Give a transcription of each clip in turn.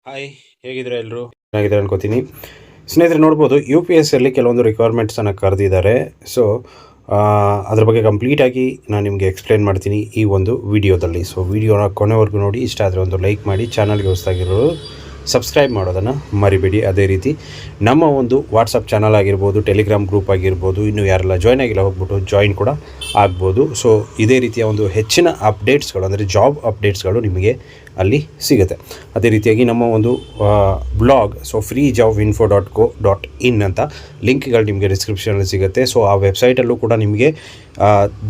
Hi, ಹೇಗಿದ್ರೆ ಎಲ್ಲರೂ ಚೆನ್ನಾಗಿದ್ದಾರೆ ಅನ್ಕೋತೀನಿ. ಸ್ನೇಹಿತರೆ, ನೋಡ್ಬೋದು UPSCಯಲ್ಲಿ ಕೆಲವೊಂದು ರಿಕ್ವೈರ್ಮೆಂಟ್ಸನ್ನು ಕರೆದಿದ್ದಾರೆ. ಸೊ ಅದ್ರ ಬಗ್ಗೆ ಕಂಪ್ಲೀಟಾಗಿ ನಾನು ನಿಮಗೆ ಎಕ್ಸ್ಪ್ಲೇನ್ ಮಾಡ್ತೀನಿ ಈ ಒಂದು ವಿಡಿಯೋದಲ್ಲಿ. ಸೊ ವಿಡಿಯೋನ ಕೊನೆವರೆಗೂ ನೋಡಿ. ಇಷ್ಟ ಆದರೆ ಒಂದು ಲೈಕ್ ಮಾಡಿ, ಚಾನಲ್ಗೆ ಹೊಸದಾಗಿರೋರು ಸಬ್ಸ್ಕ್ರೈಬ್ ಮಾಡೋದನ್ನು ಮರಿಬೇಡಿ. ಅದೇ ರೀತಿ ನಮ್ಮ ಒಂದು ವಾಟ್ಸಪ್ ಚಾನಲ್ ಆಗಿರ್ಬೋದು, ಟೆಲಿಗ್ರಾಮ್ ಗ್ರೂಪ್ ಆಗಿರ್ಬೋದು, ಇನ್ನೂ ಯಾರೆಲ್ಲ ಜಾಯ್ನ್ ಆಗಿಲ್ಲ ಹೋಗ್ಬಿಟ್ಟು ಜಾಯ್ನ್ ಕೂಡ ಆಗ್ಬೋದು. ಸೊ ಇದೇ ರೀತಿಯ ಒಂದು ಹೆಚ್ಚಿನ ಅಪ್ಡೇಟ್ಸ್ಗಳು, ಅಂದರೆ ಜಾಬ್ ಅಪ್ಡೇಟ್ಸ್ಗಳು ನಿಮಗೆ ಅಲ್ಲಿ ಸಿಗುತ್ತೆ. ಅದೇ ರೀತಿಯಾಗಿ ನಮ್ಮ ಒಂದು ಬ್ಲಾಗ್, ಸೊ freejobinfo.co.in ಅಂತ ಲಿಂಕ್ಗಳು ನಿಮಗೆ ಡಿಸ್ಕ್ರಿಪ್ಷನಲ್ಲಿ ಸಿಗುತ್ತೆ. ಸೊ ಆ ವೆಬ್ಸೈಟಲ್ಲೂ ಕೂಡ ನಿಮಗೆ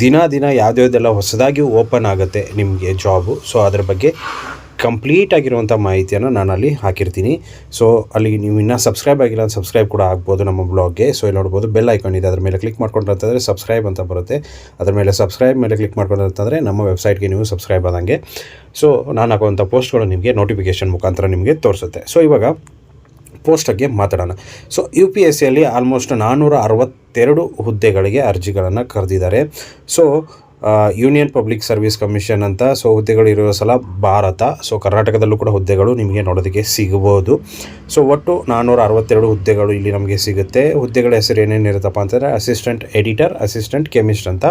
ದಿನ ಯಾವುದ್ಯಾವುದೆಲ್ಲ ಹೊಸದಾಗಿ ಓಪನ್ ಆಗುತ್ತೆ ನಿಮಗೆ ಜಾಬು, ಸೊ ಅದರ ಬಗ್ಗೆ ಕಂಪ್ಲೀಟ್ ಆಗಿರುವಂಥ ಮಾಹಿತಿಯನ್ನು ನಾನು ಅಲ್ಲಿ ಹಾಕಿರ್ತೀನಿ. ಸೊ ಅಲ್ಲಿ ನೀವು ಇನ್ನೂ ಸಬ್ಸ್ಕ್ರೈಬ್ ಆಗಿಲ್ಲ ಅಂತ ಸಬ್ಸ್ಕ್ರೈಬ್ ಕೂಡ ಆಗ್ಬೋದು ನಮ್ಮ ಬ್ಲಾಗ್ಗೆ. ಸೊ ಇಲ್ಲಿ ನೋಡ್ಬೋದು ಬೆಲ್ ಐಕಾನ್ ಇದೆ, ಅದರ ಮೇಲೆ ಕ್ಲಿಕ್ ಮಾಡ್ಕೊಂಡ್ರೆ ಅಂತಂದರೆ ಸಬ್ಸ್ಕ್ರೈಬ್ ಅಂತ ಬರುತ್ತೆ. ಅದರ ಮೇಲೆ ಸಬ್ಸ್ಕ್ರೈಬ್ ಮೇಲೆ ಕ್ಲಿಕ್ ಮಾಡ್ಕೊಂಡ್ರೆ ಅಂತಂದರೆ ನಮ್ಮ ವೆಬ್ಸೈಟ್ಗೆ ನೀವು ಸಬ್ಸ್ಕ್ರೈಬ್ ಆದಂಗೆ ಸೊ ನಾನು ಹಾಕುವಂಥ ಪೋಸ್ಟ್ಗಳು ನಿಮಗೆ ನೋಟಿಫಿಕೇಷನ್ ಮುಖಾಂತರ ನಿಮಗೆ ತೋರಿಸುತ್ತೆ. ಸೊ ಇವಾಗ ಪೋಸ್ಟಾಗೆ ಮಾತಾಡೋಣ. ಸೊ UPSCಯಲ್ಲಿ ಆಲ್ಮೋಸ್ಟ್ 462 ಹುದ್ದೆಗಳಿಗೆ ಅರ್ಜಿಗಳನ್ನು ಕರೆದಿದ್ದಾರೆ. So union public service commission ಅಂತ ಸೊ ಹುದ್ದೆಗಳಿರುವ ಸ್ಥಳ ಭಾರತ. ಸೊ ಕರ್ನಾಟಕದಲ್ಲೂ ಕೂಡ ಹುದ್ದೆಗಳು ನಿಮಗೆ ನೋಡೋದಕ್ಕೆ ಸಿಗಬಹುದು. ಸೊ ಒಟ್ಟು 462 ಹುದ್ದೆಗಳು ಇಲ್ಲಿ ನಮಗೆ ಸಿಗುತ್ತೆ. ಹುದ್ದೆಗಳ ಹೆಸರು ಏನೇನಿರುತ್ತಪ್ಪ ಅಂತಂದರೆ ಅಸಿಸ್ಟೆಂಟ್ ಎಡಿಟರ್, ಅಸಿಸ್ಟೆಂಟ್ ಕೆಮಿಸ್ಟ್ ಅಂತ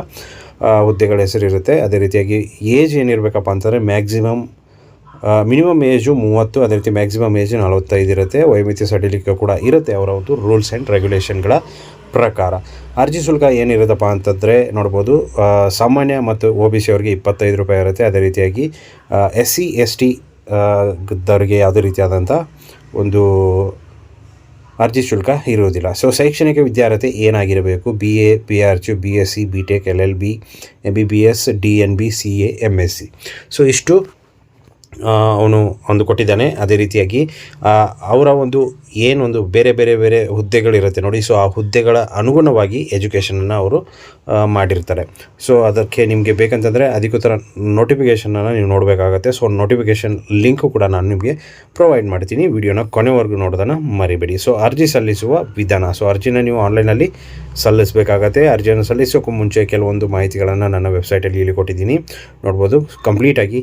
ಹುದ್ದೆಗಳ ಹೆಸರು ಇರುತ್ತೆ. ಅದೇ ರೀತಿಯಾಗಿ ಏಜ್ ಏನಿರಬೇಕಪ್ಪ ಅಂತಂದರೆ ಮಿನಿಮಮ್ ಏಜು 30, ಅದೇ ರೀತಿ ಮ್ಯಾಕ್ಸಿಮಮ್ ಏಜು 45 ಇರುತ್ತೆ. ವಯೋಮಿತಿ ಸಡಿಲಿಕೆ ಕೂಡ ಇರುತ್ತೆ ಅವರ ಒಂದು ರೂಲ್ಸ್ ಆ್ಯಂಡ್ ರೆಗ್ಯುಲೇಷನ್ಗಳ ಪ್ರಕಾರ. ಅರ್ಜಿ ಶುಲ್ಕ ಏನಿರುತ್ತಪ್ಪ ಅಂತಂದರೆ ನೋಡ್ಬೋದು, ಸಾಮಾನ್ಯ ಮತ್ತು OBC ಅವರಿಗೆ 25 ರೂಪಾಯಿ ಇರುತ್ತೆ. ಅದೇ ರೀತಿಯಾಗಿ SC ST ದವರಿಗೆ ಯಾವುದೇ ರೀತಿಯಾದಂಥ ಒಂದು ಅರ್ಜಿ ಶುಲ್ಕ ಇರುವುದಿಲ್ಲ. ಸೊ ಶೈಕ್ಷಣಿಕ ವಿದ್ಯಾರ್ಹತೆ ಏನಾಗಿರಬೇಕು? BA, PRC, BSc, BTech, LLB, MBBS, DNB, CA, MSc. So ಇಷ್ಟು ಅವನು ಒಂದು ಕೊಟ್ಟಿದ್ದಾನೆ. ಅದೇ ರೀತಿಯಾಗಿ ಅವರ ಒಂದು ಏನೊಂದು ಬೇರೆ ಹುದ್ದೆಗಳಿರುತ್ತೆ ನೋಡಿ. ಸೊ ಆ ಹುದ್ದೆಗಳ ಅನುಗುಣವಾಗಿ ಎಜುಕೇಷನನ್ನು ಅವರು ಮಾಡಿರ್ತಾರೆ. ಸೊ ಅದಕ್ಕೆ ನಿಮಗೆ ಬೇಕಂತಂದರೆ ಅಧಿಕೃತ ನೋಟಿಫಿಕೇಷನನ್ನು ನೀವು ನೋಡಬೇಕಾಗತ್ತೆ. ಸೊ ನೋಟಿಫಿಕೇಷನ್ ಲಿಂಕು ಕೂಡ ನಾನು ನಿಮಗೆ ಪ್ರೊವೈಡ್ ಮಾಡ್ತೀನಿ. ವಿಡಿಯೋನ ಕೊನೆವರೆಗೂ ನೋಡೋದನ್ನು ಮರಿಬೇಡಿ. ಸೊ ಅರ್ಜಿ ಸಲ್ಲಿಸುವ ವಿಧಾನ. ಸೊ ಅರ್ಜಿನ ನೀವು ಆನ್ಲೈನಲ್ಲಿ ಸಲ್ಲಿಸಬೇಕಾಗತ್ತೆ. ಅರ್ಜಿಯನ್ನು ಸಲ್ಲಿಸೋಕ್ಕೂ ಮುಂಚೆ ಕೆಲವೊಂದು ಮಾಹಿತಿಗಳನ್ನು ನನ್ನ ವೆಬ್ಸೈಟಲ್ಲಿ ಇಲ್ಲಿ ಕೊಟ್ಟಿದ್ದೀನಿ, ನೋಡ್ಬೋದು. ಕಂಪ್ಲೀಟಾಗಿ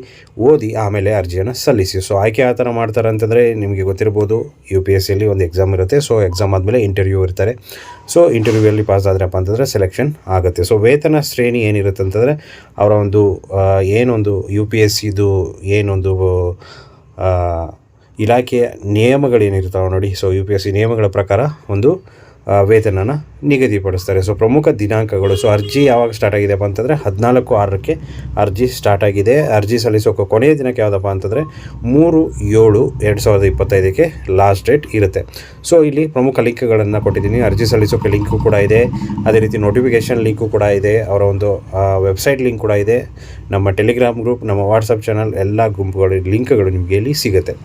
ಓದಿ ಆಮೇಲೆ ಅರ್ಜಿಯನ್ನು ಸಲ್ಲಿಸಿ. ಸೊ ಆಯ್ಕೆ ಯಾವ ಥರ ಮಾಡ್ತಾರೆ ಅಂತಂದರೆ ನಿಮಗೆ ಗೊತ್ತಿರ್ಬೋದು, UPSCಯಲ್ಲಿ ಒಂದು ಎಕ್ಸಾಮ್ ಇರುತ್ತೆ. ಸೊ ಎಕ್ಸಾಮ್ ಆದಮೇಲೆ ಇಂಟರ್ವ್ಯೂ ಇರ್ತಾರೆ. ಸೊ ಇಂಟರ್ವ್ಯೂಯಲ್ಲಿ ಪಾಸ್ ಆದ್ರಪ್ಪ ಅಂತಂದರೆ ಸೆಲೆಕ್ಷನ್ ಆಗುತ್ತೆ. ಸೊ ವೇತನ ಶ್ರೇಣಿ ಏನಿರುತ್ತೆ ಅಂತಂದರೆ ಅವರ ಒಂದು ಏನೊಂದು UPSCದು ಏನೊಂದು ಇಲಾಖೆಯ ನಿಯಮಗಳೇನಿರ್ತಾವೆ ನೋಡಿ. ಸೊ UPSC ನಿಯಮಗಳ ಪ್ರಕಾರ ಒಂದು ವೇತನನ ನಿಗದಿಪಡಿಸ್ತಾರೆ. ಸೊ ಪ್ರಮುಖ ದಿನಾಂಕಗಳು. ಸೊ ಅರ್ಜಿ ಯಾವಾಗ ಸ್ಟಾರ್ಟ್ ಆಗಿದೆಪ್ಪ ಅಂತಂದರೆ 14/6 ಅರ್ಜಿ ಸ್ಟಾರ್ಟ್ ಆಗಿದೆ. ಅರ್ಜಿ ಸಲ್ಲಿಸೋಕೆ ಕೊನೆಯ ದಿನಕ್ಕೆ ಯಾವುದಪ್ಪ ಅಂತಂದರೆ 3/7/2025 ಲಾಸ್ಟ್ ಡೇಟ್ ಇರುತ್ತೆ. ಸೊ ಇಲ್ಲಿ ಪ್ರಮುಖ ಲಿಂಕ್ಗಳನ್ನು ಕೊಟ್ಟಿದ್ದೀನಿ. ಅರ್ಜಿ ಸಲ್ಲಿಸೋಕೆ ಲಿಂಕು ಕೂಡ ಇದೆ. ಅದೇ ರೀತಿ ನೋಟಿಫಿಕೇಷನ್ ಲಿಂಕು ಕೂಡ ಇದೆ. ಅವರ ಒಂದು ವೆಬ್ಸೈಟ್ ಲಿಂಕ್ ಕೂಡ ಇದೆ. ನಮ್ಮ ಟೆಲಿಗ್ರಾಮ್ ಗ್ರೂಪ್, ನಮ್ಮ ವಾಟ್ಸಪ್ ಚಾನಲ್ ಎಲ್ಲ ಗುಂಪುಗಳು ಲಿಂಕ್ಗಳು ನಿಮಗೆ ಇಲ್ಲಿ ಸಿಗುತ್ತೆ.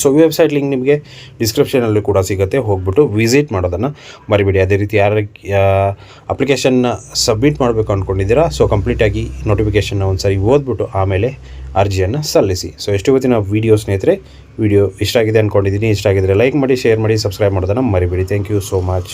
ಸೊ ವೆಬ್ಸೈಟ್ ಲಿಂಕ್ ನಿಮಗೆ ಡಿಸ್ಕ್ರಿಪ್ಷನಲ್ಲೂ ಕೂಡ ಸಿಗುತ್ತೆ, ಹೋಗ್ಬಿಟ್ಟು ವಿಸಿಟ್ ಮಾಡೋದನ್ನು ಮರಿಬೇಡಿ. ಅದೇ ರೀತಿ ಯಾರು ಅಪ್ಲಿಕೇಶನ್ನ ಸಬ್ಮಿಟ್ ಮಾಡಬೇಕು ಅಂದ್ಕೊಂಡಿದ್ದೀರಾ, ಸೊ ಕಂಪ್ಲೀಟಾಗಿ ನೋಟಿಫಿಕೇಷನ್ನ ಒಂದು ಸಾರಿ ಓದ್ಬಿಟ್ಟು ಆಮೇಲೆ ಅರ್ಜಿಯನ್ನು ಸಲ್ಲಿಸಿ. ಸೊ ಎಷ್ಟು ಇವತ್ತಿನ ವೀಡಿಯೋ ಸ್ನೇಹಿತರೆ, ವಿಡಿಯೋ ಇಷ್ಟ ಆಗಿದೆ ಅಂದ್ಕೊಂಡಿದ್ದೀನಿ. ಇಷ್ಟ ಆಗಿದ್ದರೆ ಲೈಕ್ ಮಾಡಿ, ಶೇರ್ ಮಾಡಿ, ಸಬ್ಸ್ಕ್ರೈಬ್ ಮಾಡೋದನ್ನು ಮರಿಬೇಡಿ. Thank you so much.